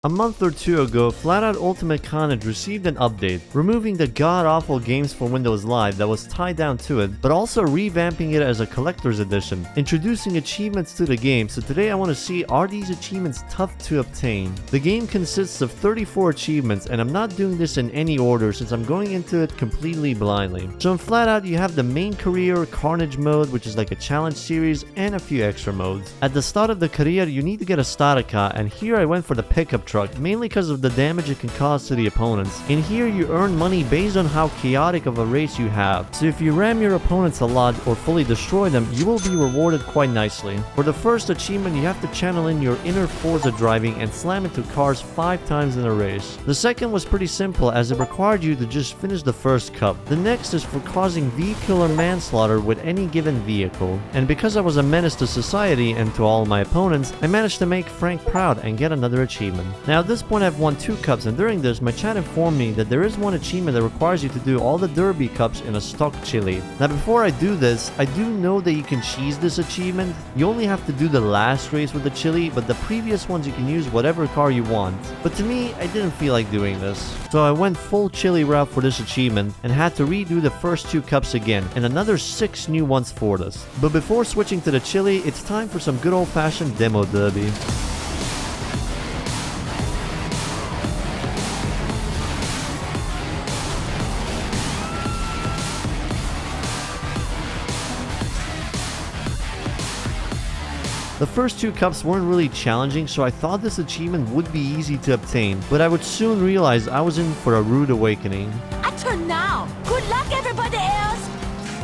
A month or two ago, FlatOut Ulitmate Carnage received an update, removing the god-awful Games for Windows Live that was tied down to it, but also revamping it as a collector's edition, introducing achievements to the game. So today I want to see, are these achievements tough to obtain? The game consists of 34 achievements, and I'm not doing this in any order since I'm going into it completely blindly. So in FlatOut, you have the main career, Carnage mode, which is like a challenge series, and a few extra modes. At the start of the career, you need to get a Staraka, and here I went for the pickup truck, mainly because of the damage it can cause to the opponents. In here, you earn money based on how chaotic of a race you have. So if you ram your opponents a lot or fully destroy them, you will be rewarded quite nicely. For the first achievement, you have to channel in your inner Forza driving and slam into cars 5 times in a race. The second was pretty simple as it required you to just finish the first cup. The next is for causing vehicular manslaughter with any given vehicle. And because I was a menace to society and to all my opponents, I managed to make Frank proud and get another achievement. Now at this point I've won 2 cups, and during this my chat informed me that there is one achievement that requires you to do all the derby cups in a stock chili. Now before I do this, I do know that you can cheese this achievement. You only have to do the last race with the chili, but the previous ones you can use whatever car you want. But to me, I didn't feel like doing this. So I went full chili route for this achievement and had to redo the first 2 cups again and another 6 new ones for this. But before switching to the chili, it's time for some good old-fashioned demo derby. The first 2 cups weren't really challenging, so I thought this achievement would be easy to obtain, but I would soon realize I was in for a rude awakening. I turn now. Good luck, everybody else.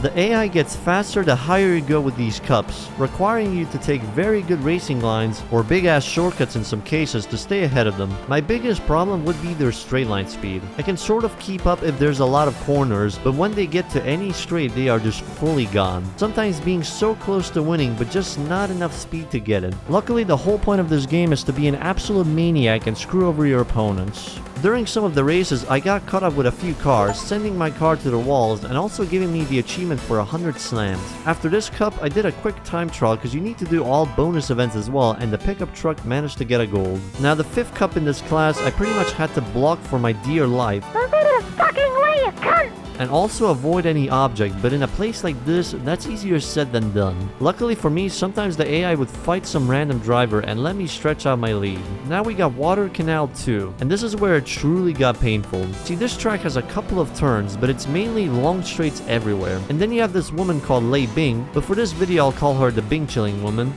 The AI gets faster the higher you go with these cups, requiring you to take very good racing lines or big ass shortcuts in some cases to stay ahead of them. My biggest problem would be their straight line speed. I can sort of keep up if there's a lot of corners, but when they get to any straight they are just fully gone. Sometimes being so close to winning but just not enough speed to get it. Luckily the whole point of this game is to be an absolute maniac and screw over your opponents. During some of the races, I got caught up with a few cars, sending my car to the walls and also giving me the achievement for 100 slams. After this cup, I did a quick time trial because you need to do all bonus events as well, and the pickup truck managed to get a gold. Now the 5th cup in this class, I pretty much had to block for my dear life. Fucking way, you cunt! And also avoid any object, but in a place like this, that's easier said than done. Luckily for me, sometimes the AI would fight some random driver and let me stretch out my lead. Now we got Water Canal 2, and this is where it truly got painful. See, this track has a couple of turns, but it's mainly long straights everywhere. And then you have this woman called Lei Bing, but for this video I'll call her the Bing Chilling Woman.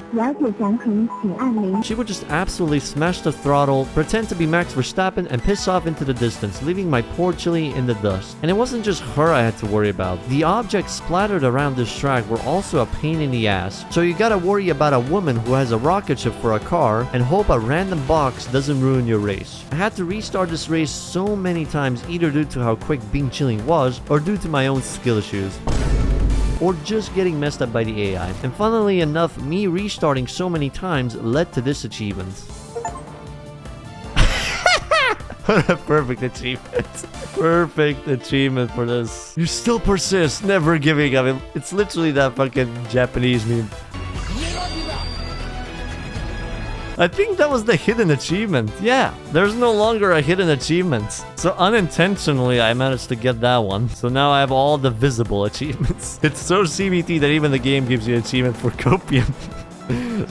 She would just absolutely smash the throttle, pretend to be Max Verstappen, and piss off into the distance, leaving my poor Chili in the dust. And it wasn't just her I had to worry about. The objects splattered around this track were also a pain in the ass. So you gotta worry about a woman who has a rocket ship for a car and hope a random box doesn't ruin your race. I had to restart this race so many times, either due to how quick Bing Chilling was or due to my own skill issues, or just getting messed up by the AI. And funnily enough, me restarting so many times led to this achievement. What a perfect achievement. Perfect achievement for this. You still persist, never giving up. It's literally that fucking Japanese meme. I think that was the hidden achievement. Yeah, there's no longer a hidden achievement. So unintentionally, I managed to get that one. So now I have all the visible achievements. It's so CBT that even the game gives you an achievement for copium.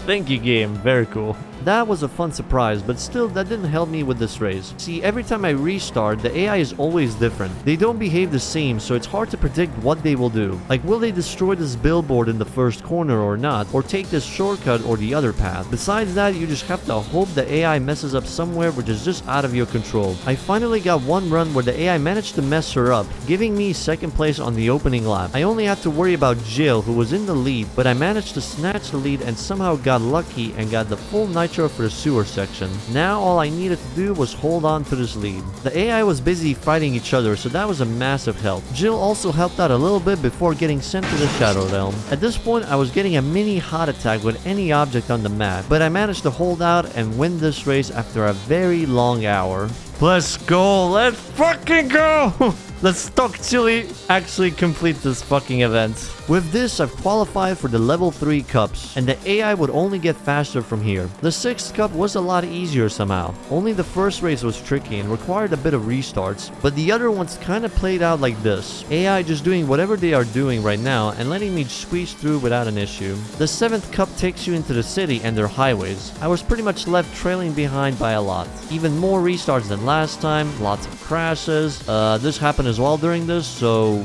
Thank you, game. Very cool. That was a fun surprise, but still that didn't help me with this race. See, every time I restart, the AI is always different. They don't behave the same, so it's hard to predict what they will do. Like, will they destroy this billboard in the first corner or not, or take this shortcut or the other path? Besides that, you just have to hope the AI messes up somewhere which is just out of your control. I finally got one run where the AI managed to mess her up, giving me 2nd place on the opening lap. I only had to worry about Jill, who was in the lead, but I managed to snatch the lead and somehow got lucky and got the full nitro for the sewer section. Now all I needed to do was hold on to this lead. The AI was busy fighting each other, so that was a massive help. Jill also helped out a little bit before getting sent to the Shadow Realm. At this point I was getting a mini heart attack with any object on the map, but I managed to hold out and win this race after a very long hour. Let's go. Let's fucking go. Let's talk Chili actually complete this fucking event. With this, I've qualified for the level 3 cups, and the AI would only get faster from here. The 6th cup was a lot easier somehow. Only the first race was tricky and required a bit of restarts, but the other ones kinda played out like this. AI just doing whatever they are doing right now and letting me squeeze through without an issue. The 7th cup takes you into the city and their highways. I was pretty much left trailing behind by a lot. Even more restarts than last time, lots of crashes. This happened as well during this, so...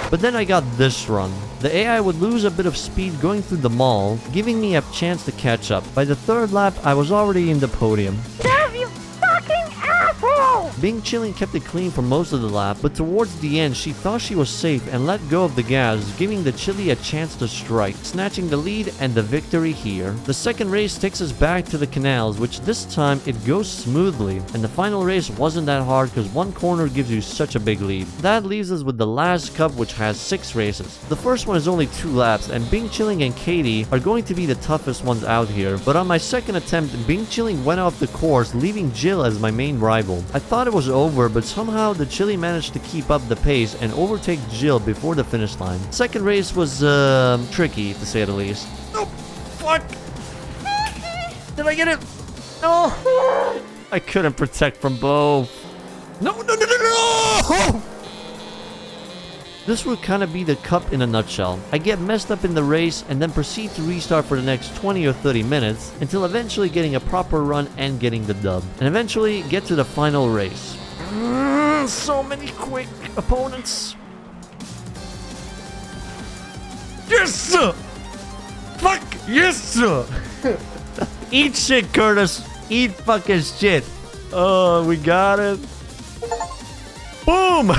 But then I got this run. The AI would lose a bit of speed going through the mall, giving me a chance to catch up. By the 3rd lap, I was already in the podium. Damn you fucking asshole! Bing Chilling kept it clean for most of the lap, but towards the end, she thought she was safe and let go of the gas, giving the Chili a chance to strike, snatching the lead and the victory here. The second race takes us back to the canals, which this time it goes smoothly, and the final race wasn't that hard because one corner gives you such a big lead. That leaves us with the last cup, which has 6 races. The first one is only 2 laps, and Bing Chilling and Katie are going to be the toughest ones out here, but on my second attempt, Bing Chilling went off the course, leaving Jill as my main rival. I thought it was over, but somehow the Chili managed to keep up the pace and overtake Jill before the finish line. Second race was tricky to say the least. Oh, fuck! Did I get it? No! I couldn't protect from both. No! This would kind of be the cup in a nutshell. I get messed up in the race and then proceed to restart for the next 20 or 30 minutes until eventually getting a proper run and getting the dub. And eventually get to the final race. So many quick opponents. Yes, sir! Fuck, yes, sir! Eat shit, Curtis. Eat fucking shit. Oh, we got it. Boom!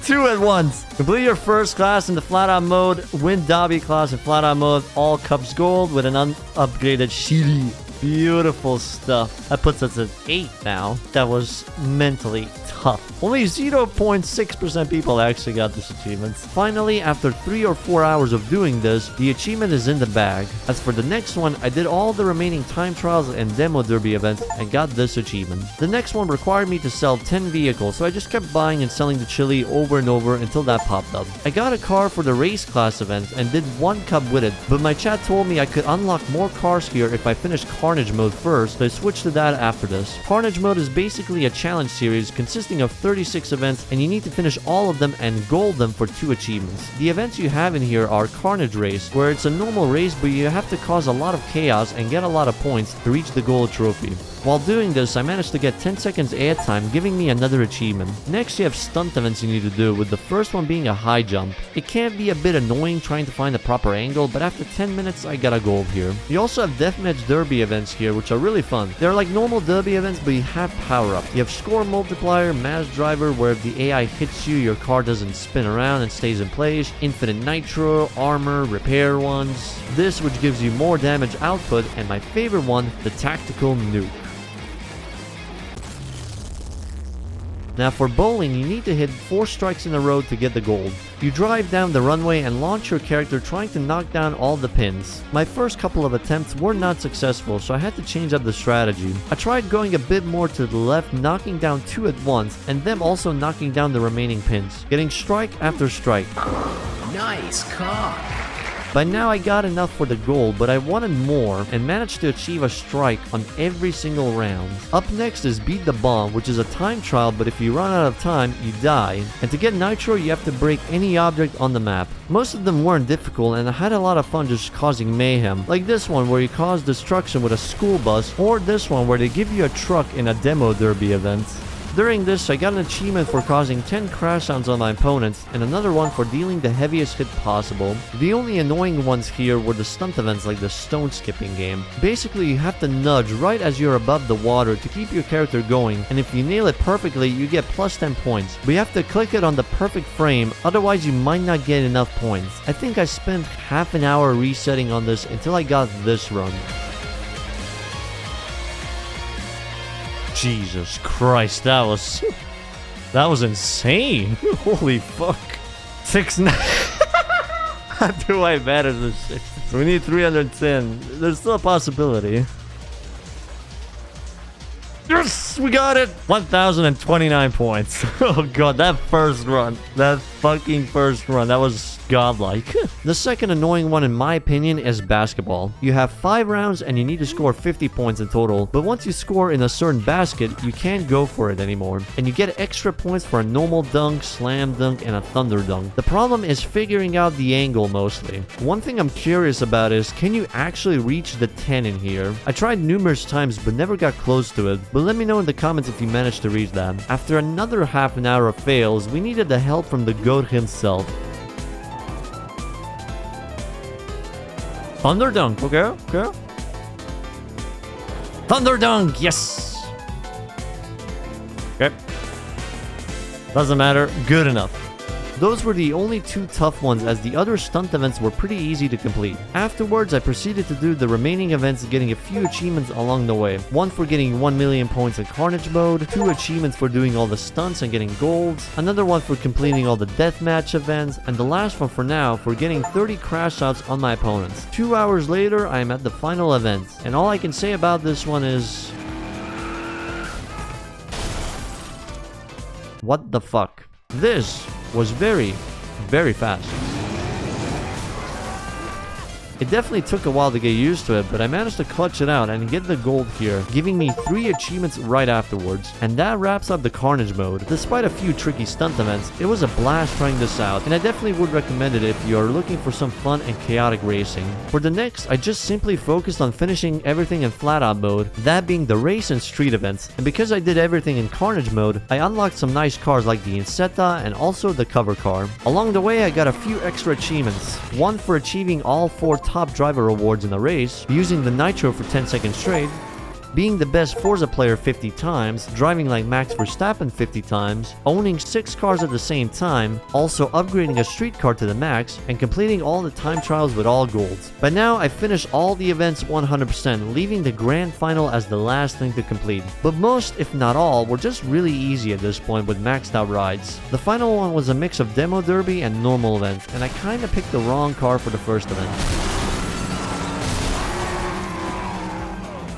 2 at once. Complete your first class in the FlatOut mode. Win Dobby class in FlatOut mode. All cups gold with an unupgraded Shiri. Beautiful stuff. That puts us at 8 now. That was mentally tough. Only 0.6% people actually got this achievement. Finally, after 3 or 4 hours of doing this, the achievement is in the bag. As for the next one, I did all the remaining time trials and demo derby events and got this achievement. The next one required me to sell 10 vehicles, so I just kept buying and selling the Chili over and over until that popped up. I got a car for the race class event and did 1 cup with it, but my chat told me I could unlock more cars here if I finished Carnage mode first, so I switched to that after this. Carnage mode is basically a challenge series consisting of 36 events, and you need to finish all of them and gold them for 2 achievements. The events you have in here are Carnage Race, where it's a normal race but you have to cause a lot of chaos and get a lot of points to reach the gold trophy. While doing this, I managed to get 10 seconds airtime, giving me another achievement. Next, you have stunt events you need to do, with the first one being a high jump. It can be a bit annoying trying to find the proper angle, but after 10 minutes, I got a gold here. You also have deathmatch derby events here, which are really fun. They're like normal derby events, but you have power-up. You have score multiplier, mass driver, where if the AI hits you, your car doesn't spin around and stays in place, infinite nitro, armor, repair ones. This, which gives you more damage output, and my favorite one, the tactical nuke. Now for bowling, you need to hit 4 strikes in a row to get the gold. You drive down the runway and launch your character trying to knock down all the pins. My first couple of attempts were not successful, so I had to change up the strategy. I tried going a bit more to the left, knocking down 2 at once, and them also knocking down the remaining pins, getting strike after strike. Nice car. By now I got enough for the gold, but I wanted more and managed to achieve a strike on every single round. Up next is Beat the Bomb, which is a time trial, but if you run out of time, you die. And to get nitro, you have to break any object on the map. Most of them weren't difficult, and I had a lot of fun just causing mayhem. Like this one where you cause destruction with a school bus, or this one where they give you a truck in a demo derby event. During this, I got an achievement for causing 10 crash sounds on my opponents, and another one for dealing the heaviest hit possible. The only annoying ones here were the stunt events like the stone skipping game. Basically, you have to nudge right as you're above the water to keep your character going, and if you nail it perfectly, you get plus 10 points. But you have to click it on the perfect frame, otherwise you might not get enough points. I think I spent half an hour resetting on this until I got this run. Jesus Christ, that was insane. Holy fuck. 6-9. How do I manage this shit? We need 310. There's still a possibility. Yes, we got it. 1,029 points. Oh god, that first run. That fucking first run. That was godlike. The second annoying one in my opinion is basketball. You have 5 rounds and you need to score 50 points in total, but once you score in a certain basket, you can't go for it anymore. And you get extra points for a normal dunk, slam dunk, and a thunder dunk. The problem is figuring out the angle mostly. One thing I'm curious about is, can you actually reach the 10 in here? I tried numerous times but never got close to it, but let me know in the comments if you managed to reach that. After another half an hour of fails, we needed the help from the goat himself. Thunder dunk, okay. Thunder dunk, yes. Okay. Doesn't matter, good enough. Those were the only 2 tough ones, as the other stunt events were pretty easy to complete. Afterwards, I proceeded to do the remaining events, getting a few achievements along the way. One for getting 1 million points in Carnage mode, 2 achievements for doing all the stunts and getting golds, another one for completing all the deathmatch events, and the last one for now for getting 30 crash outs on my opponents. 2 hours later, I am at the final event, and all I can say about this one is... what the fuck? This was very fast. It definitely took a while to get used to it, but I managed to clutch it out and get the gold here, giving me 3 achievements right afterwards. And that wraps up the Carnage mode. Despite a few tricky stunt events, it was a blast trying this out, and I definitely would recommend it if you are looking for some fun and chaotic racing. For the next, I just simply focused on finishing everything in FlatOut mode, that being the race and street events. And because I did everything in Carnage mode, I unlocked some nice cars like the Insetta and also the cover car. Along the way, I got a few extra achievements. One for achieving all 4 top driver awards in the race, using the nitro for 10 seconds straight, being the best Forza player 50 times, driving like Max Verstappen 50 times, owning 6 cars at the same time, also upgrading a street car to the max, and completing all the time trials with all golds. By now, I finished all the events 100%, leaving the grand final as the last thing to complete. But most, if not all, were just really easy at this point with maxed out rides. The final one was a mix of demo derby and normal events, and I kinda picked the wrong car for the first event.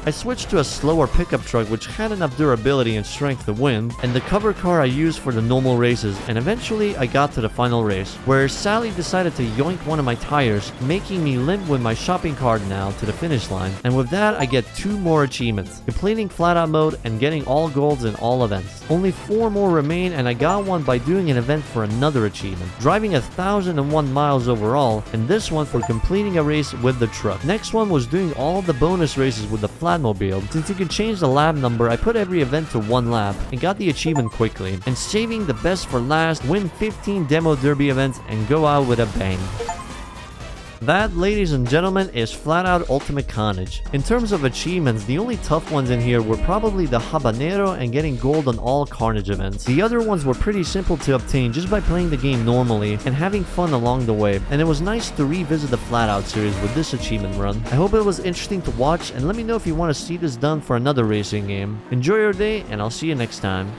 I switched to a slower pickup truck which had enough durability and strength to win, and the cover car I used for the normal races, and eventually I got to the final race, where Sally decided to yoink one of my tires, making me limp with my shopping cart now to the finish line. And with that, I get 2 more achievements, completing FlatOut mode and getting all golds in all events. Only 4 more remain, and I got one by doing an event for another achievement, driving 1,001 miles overall, and this one for completing a race with the truck. Next one was doing all the bonus races with the Flatmobile. Since you can change the lap number, I put every event to 1 lap and got the achievement quickly. And saving the best for last, win 15 demo derby events and go out with a bang. That, ladies and gentlemen, is FlatOut Ultimate Carnage. In terms of achievements, the only tough ones in here were probably the Habanero and getting gold on all Carnage events. The other ones were pretty simple to obtain just by playing the game normally and having fun along the way, and it was nice to revisit the FlatOut series with this achievement run. I hope it was interesting to watch, and let me know if you want to see this done for another racing game. Enjoy your day, and I'll see you next time.